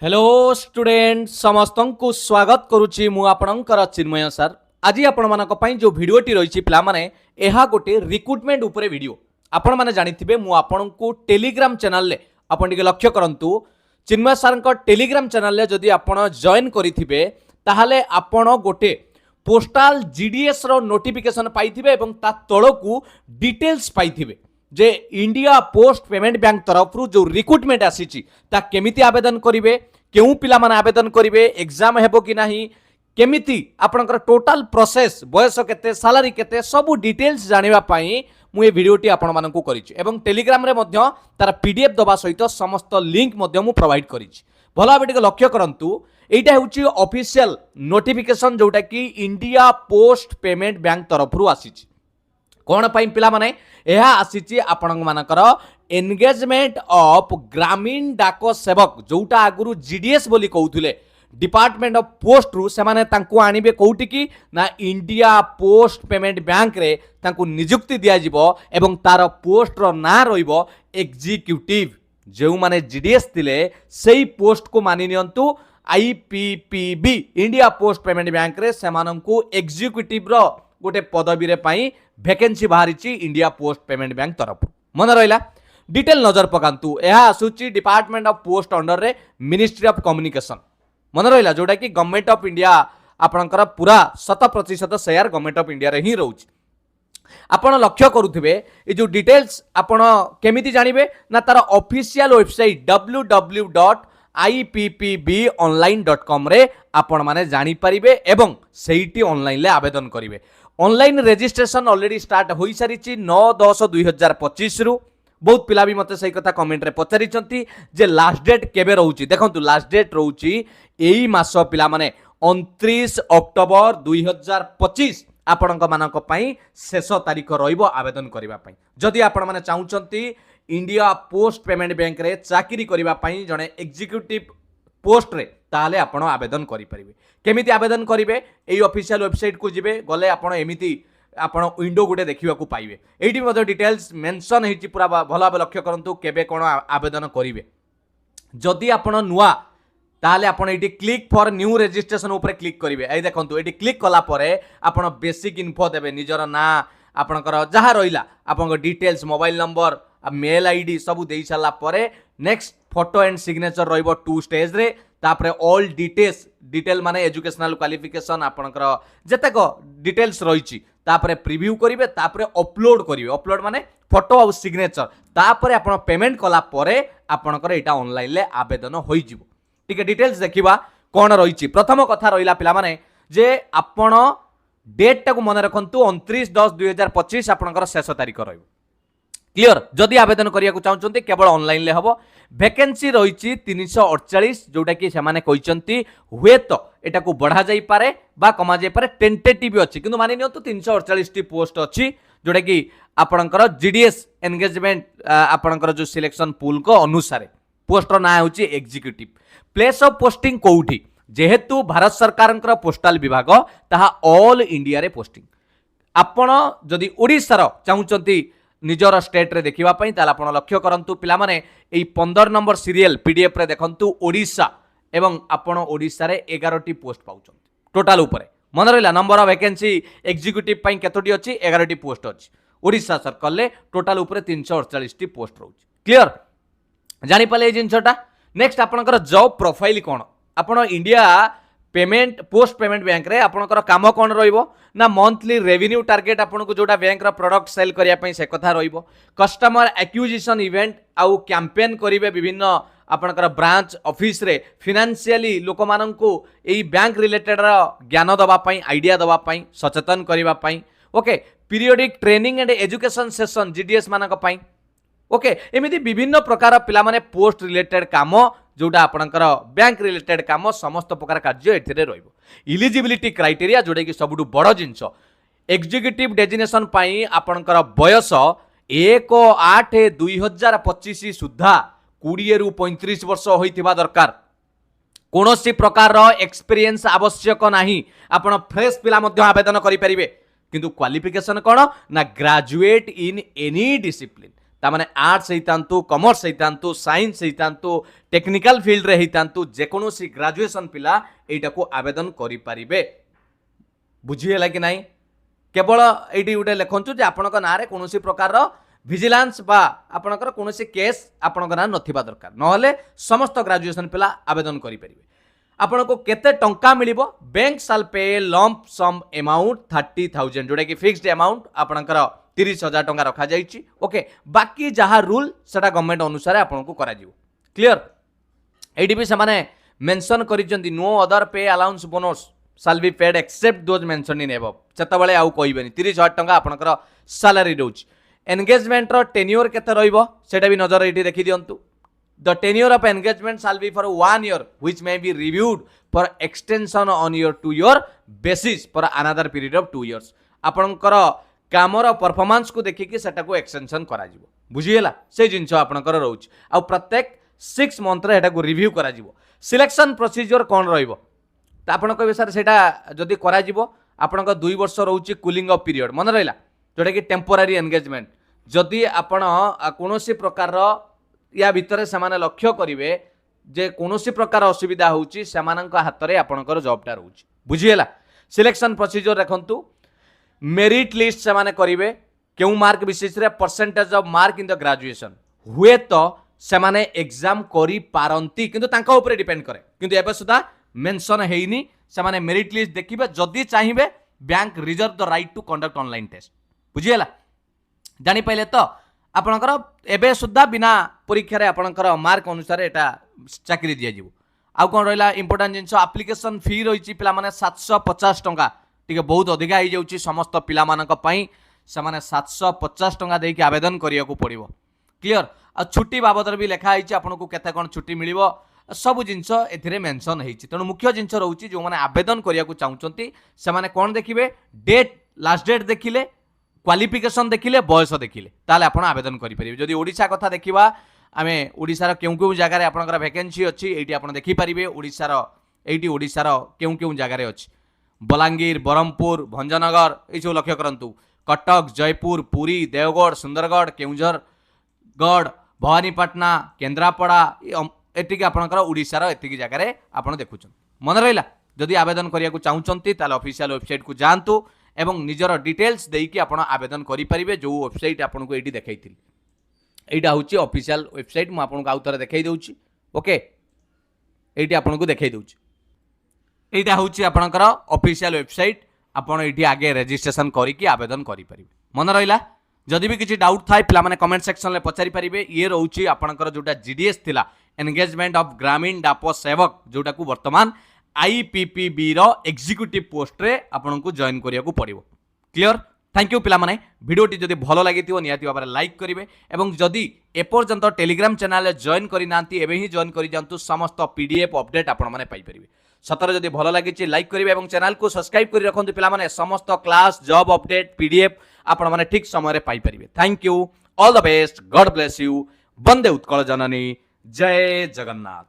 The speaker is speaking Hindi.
हेलो स्टूडेंट समस्त को स्वागत करुच्ची मु आपणकर चिन्मय सर आज आपण मानक पई जो वीडियोटी रही पिला माने एहा गोटे रिक्रुटमेंट उपरे वीडियो आपण माने जानिथिबे मु आपण को टेलीग्राम चैनल ले आपण टिके लक्ष्य करंतु चिन्मय सर को टेलीग्राम चैनल ले जदी आपण जॉइन करिथिबे ताहाले आपण गोटे पोस्टल जीडीएस रो नोटिफिकेशन पाइथिबे एवं ता तळकू डिटेल्स पाइथिबे जे इंडिया पोस्ट पेमेंट बैंक तरफ जो रिक्रुटमेंट आसीची ता केमिति आवेदन करिवे केउ पिला माने आवेदन करिवे एग्जाम हेबो कि नाही केमिति आपनकर टोटल प्रोसेस बयस केते सैलरी केते सब डिटेल्स जानिबा पई मु ए वीडियोटी आपण मानकू करिछि एवं टेलीग्राम रे मध्य तार पीडीएफ दबा सहित समस्त लिंक मध्य मु प्रोवाइड करिछि भलो भाबे टिके लक्ष्य करंतु एटा हेउछि ऑफिशियल नोटिफिकेशन जोटा कि इंडिया पोस्ट पेमेंट बैंक तरफ रु आसीछि कौन पाई पिला माने यह आसीची आपण मानकर एंगेजमेंट ऑफ ग्रामीण डाक सेवक जोटा आगुरु जीडीएस बोली कहउथिले डिपार्टमेंट ऑफ पोस्ट रु से माने तांको आनिबे कोउटी की ना इंडिया पोस्ट पेमेंट बैंक रे तांको नियुक्ति दिया जिवो एवं तार पोस्ट रो ना रहिबो एग्जीक्यूटिव जो माने जीडीएस थिले सेही पोस्ट को मानि नियंतु IPPB India post payment bank रे से माननकु एग्जीक्यूटिव रो गोटे पदवी रे पाई वैकेंसी बाहरी इंडिया पोस्ट पेमेंट बैंक तरफ मन रहा डिटेल नजर पकांतु यह आसूची डिपार्टमेंट ऑफ पोस्ट अंडर रे मिनिस्ट्री ऑफ कम्युनिकेशन मन रहा जोटा कि गवर्नमेंट ऑफ इंडिया आपणकर पूरा 100% शेयर गवर्नमेंट ऑफ इंडिया रे ही रोच आपण लक्ष्य करुथिबे ए जो डिटेल्स आपण केमिति जानिबे ना तार ऑफिशियल वेबसाइट www.ippbonline.com रे आपण माने जानि परिबे एवं सेहिटी ऑनलाइन ले आवेदन करिवे ऑनलाइन रजिस्ट्रेशन ऑलरेडी स्टार्ट हो सारी 9/10/2025 रु बहुत पिला भी मते सही कथा कमेंट रे पचारि जे लास्ट डेट केबे रहउची देखंतु लास्ट डेट रहउची एई मास पिला माने 29 अक्टोबर 2025 आपणक मानक पई शेष तारीख रहिबो आवेदन करिबा पई जदि आपण माने चाहुचंती इंडिया पोस्ट पेमेंट बैंक रे चाकरी करिबा पई जणे एग्जीक्यूटिव पोस्ट रे ताले आपण आवेदन करि परिबे केमिति आवेदन करिवे एई ऑफिशियल वेबसाइट को जिवे गले आपण एमिति आपण विंडो गुटे देखिबा को पाइबे एठी मध्ये डिटेल्स मेंशन हेची पूरा भलो भाबे लक्ष्य करंतु केबे कोन आवेदन करिवे जदि आपण नुवा ताले आपण एठी क्लिक फॉर न्यू रजिस्ट्रेशन ऊपर क्लिक करिवे एई देखंतु एठी क्लिक कला परे आपण बेसिक इन्फो देबे निजर ना आपणकर जहा रहिला आपन details mobile number mail ID सब देई साला परे नेक्स्ट फोटो एंड सिग्नेचर रहिबो 2 स्टेज रे तापरे ऑल डिटेल माने एजुकेशनल क्वालिफिकेशन आपनकर जतेक डिटेल्स रहिछि तापरे प्रीव्यू करिवे तापरे अपलोड माने फोटो और सिग्नेचर तापरे आपण पेमेंट कला परे आपनकर एटा ऑनलाइन ले आवेदन होई जिवो ठीक है डिटेल्स देखिबा कोन रहिछि प्रथम कथा रहिला पिला माने जे आपण डेट टाको मन रखंतु 29/10/2025 आपनकर शेष तारीख रहिबो क्लियर जदि आवेदन करिया को चाहउचंती केवल ऑनलाइन ले हबो वैकेंसी रही 348 जोटा कि सेमाने कहिसंती हुए तो एटा को बढ़ा जाई पारे बा कमा जाई पारे टेंटेटिव अछि किंतु मानि नियंतु 348 टी पोस्ट अछि जोटा कि आपणकर जीडीएस एंगेजमेंट आपणकर जो सिलेक्शन पूल को अनुसार पोस्टर ना होछि एग्जीक्यूटिव प्लेस ऑफ पोस्टिंग कोउठी जेहेतु भारत सरकारंकर पोस्टल विभाग ताहा ऑल इंडिया रे पोस्टिंग आपण जदि ओडिसा रो चाहउचंती निजर स्टेट रे देखिबा पई ताला आपण लक्ष्य करंतु पिला माने एई 15 नंबर सीरियल पीडीएफ रे देखंतु ओडिसा एवं आपण ओडिसा रे 11 टी पोस्ट पाउछन टोटल ऊपर मन रहला नंबर ऑफ वैकेंसी एग्जीक्यूटिव पई केतोटी अछि 11 टी पोस्ट अछि ओडिसा सर्कल ले टोटल ऊपर 348 टी पोस्ट रहउछि क्लियर जानि पले ए जिंसटा नेक्स्ट आपनकर जॉब प्रोफाइल कोन आपण India payment post payment bank रे आपनकर काम कोन रहिबो ना मंथली रेवेन्यू टार्गेट आपनको जोटा बैंक रो प्रोडक्ट सेल करिया पई से कथा रहिबो कस्टमर एक्विजिशन इवेंट आउ कैंपेन करिवे विभिन्न आपनकर ब्रांच ऑफिस रे फाइनेंशियली लोक माननकु एई बैंक रिलेटेड रो ज्ञान दबा पई आईडिया दबा पई सचेतन करिवा पई okay periodic training and education session GDS मानक पई ओके एमिति विभिन्न प्रकार पिला माने पोस्ट रिलेटेड काम जोटा आपणकर बैंक रिलेटेड काम समस्त प्रकार कार्य एथिरे रहिबो इलिजिबिलिटी क्राइटेरिया जोडे कि सबुठु बड़ जिंस एग्जीक्यूटिव डेजिग्नेशन पाई आपणकर बयस 1/8/2025 सुद्धा 20 रु 35 वर्ष होइथिबा दरकार कोनोसी प्रकार एक्सपीरियंस आवश्यक नाही आपण फ्रेश पिला मध्ये आवेदन करि परिबे किंतु क्वालिफिकेशन कोन ना ग्रेजुएट इन एनी डिसिप्लिन तामाने आर्ट्स होइतांतु कॉमर्स होइतांतु साइंस होइतांतु टेक्निकल फील्ड रे होइतांतु जेकोनोसी ग्रेजुएशन पिला एटा को आवेदन करि परिबे बुझी होला कि नाही केवल एटी गोटे लिखु जे आपणक ना रे कोनोसी प्रकार विजिलेंस बा आपणकर कोनोसी केस आपणक ना नथिबा दरकार नहले समस्त ग्रेजुएशन पिला आवेदन करि परिबे आपनको केते टंका मिलिबो बैंक साल पे लंप सम अमाउंट 30,000 जोडा कि फिक्स्ड अमाउंट आपणकर 30,000 टंका रखा जाइछि ओके बाकी जहा रूल सेटा गवर्नमेंट अनुसार आपनको करा जिवो क्लियर एडी भी समाने मेंशन करिजंती नो अदर पे allowance bonus shall be paid except those mentioned in above सेतबेले आउ कहिबेनी 30,000 टंका आपणकर सैलरी रहउछि एंगेजमेंट रो टेन्योर केते रहइबो सेटा भी नजर एठी देखि दियंतु The tenure of engagement shall be for 1 year, which may be reviewed for extension on your 2-year basis for another period of 2 years. आपणकर कामर परफॉर्मेंस को देखि कि सेटा को एक्सटेंशन करा जिवो बुझियला से जिंस आपणकर रहउछि आ प्रत्येक 6 मंथ रे एटा को रिव्यू करा जिवो सिलेक्शन प्रोसीजर कोन रहइबो त आपण कहबे सर सेटा जदी करा जिवो आपणक 2 वर्ष रहउछि कूलिंग ऑफ पीरियड मन रहला जोटा कि टेम्पोरारी एंगेजमेंट जदी आपण कोनोसी प्रकार या भितर से लक्ष्य करेंगे जे कोनोसी प्रकार असुविधा होउची सेमानंक हाथ रे आपणकर जॉबटा रहउची बुझियला सिलेक्शन प्रोसीजर रखंतु मेरिट लिस्ट से माने करिवे केउ मार्क विशेष रे percentage of mark in the graduation हुए तो से माने एग्जाम करि पारंती किंतु तांका ऊपर डिपेंड करे किंतु एबे सुधा मेंशन हेइनी से माने मेरिट लिस्ट देखिबे जदी चाहिबे bank reserve the right to conduct online test बुझियला जानि पहिले तो आपणकर एबे सुद्धा बिना परीक्षा रे आपणकर मार्क अनुसार एटा चाकरी दिया जिवो आ कोन रहला इंपोर्टेंट जिंस एप्लिकेशन फी रहिछि पिला माने 750 टंका ठीक बहुत अधिका हो जाउछि समस्त पिला मानक पई से माने 750 टंका देके आवेदन करिया को पड़िबो क्लियर आ छुट्टी बाबद भी लिखा आइछि आपनको केते कोन छुट्टी मिलिबो सब जिंस एथिरे मेंशन हेछि तनो मुख्य जिंस रहउछि जो माने आवेदन करिया को चाहुचंती से माने कोन देखिबे डेट लास्ट डेट देखिले क्वालिफिकेशन देखिले बयस देखिले ताले आपण आवेदन करि परिबे जदि ओडिसा कथा देखिबा आमे ओडिसा रो केउ केउ जगह रे आपनकर वैकेंसी अछि एठी आपण देखि परिबे ओडिसा रो एठी ओडिसा रो केउ केउ जगह रे अछि बलांगीर बरहमपुर भंजनगर ए सब लक्ष्य करंतु कटक जयपुर पुरी देवगढ़ सुंदरगढ़ केउंझर गढ़ भवानीपाटना केन्द्रापड़ा एटिक आपनकर ओडिसा रो एतिकी जगह रे आपण देखुछन मन रहला जदि आवेदन करिया को चाहुचंती ताले ऑफिशियल वेबसाइट को जानतु एवं निजर डिटेल्स देकी आपण आवेदन करि परिबे जो वेबसाइट आपन को एटी देखाइथिल एटा होची ऑफिशियल वेबसाइट मु आपन को आउतर देखाइ दउची ओके एटी आपन को देखाइ दउची एटा होची आपनकर ऑफिशियल वेबसाइट आपण एटी आगे रजिस्ट्रेशन करी कि आवेदन करि परिबे मन रहला जदि भी किसी डाउट थाए पिला माने कमेंट सेक्शन ले पचारि परिबे ये रहउची आपनकर जोटा जीडीएस थिला एंगेजमेंट ऑफ ग्रामीण डापो सेवक जोटा को वर्तमान आईपीपीबी रो एग्जीक्यूटिव पोस्ट रे आपन को जॉइन करिया को पड़िबो क्लियर थैंक यू पिला माने वीडियोटी जदि भलो लागिथिबो नियाति बारे लाइक करिवे एवं जदि एपर्यंत टेलीग्राम चैनल जॉइन करि नांती एबे ही जॉइन करि जानतु समस्त पीडीएफ अपडेट आपन माने पाई परिबे सतर जदि भलो लागिछि लाइक करिवे एवं चैनल को सब्सक्राइब करि रखंतु पिला माने समस्त क्लास जॉब अपडेट पीडीएफ आपन माने ठीक समय रे पाई परिबे thank you all the best god bless you वंदे उत्कल जननी जय जगन्नाथ।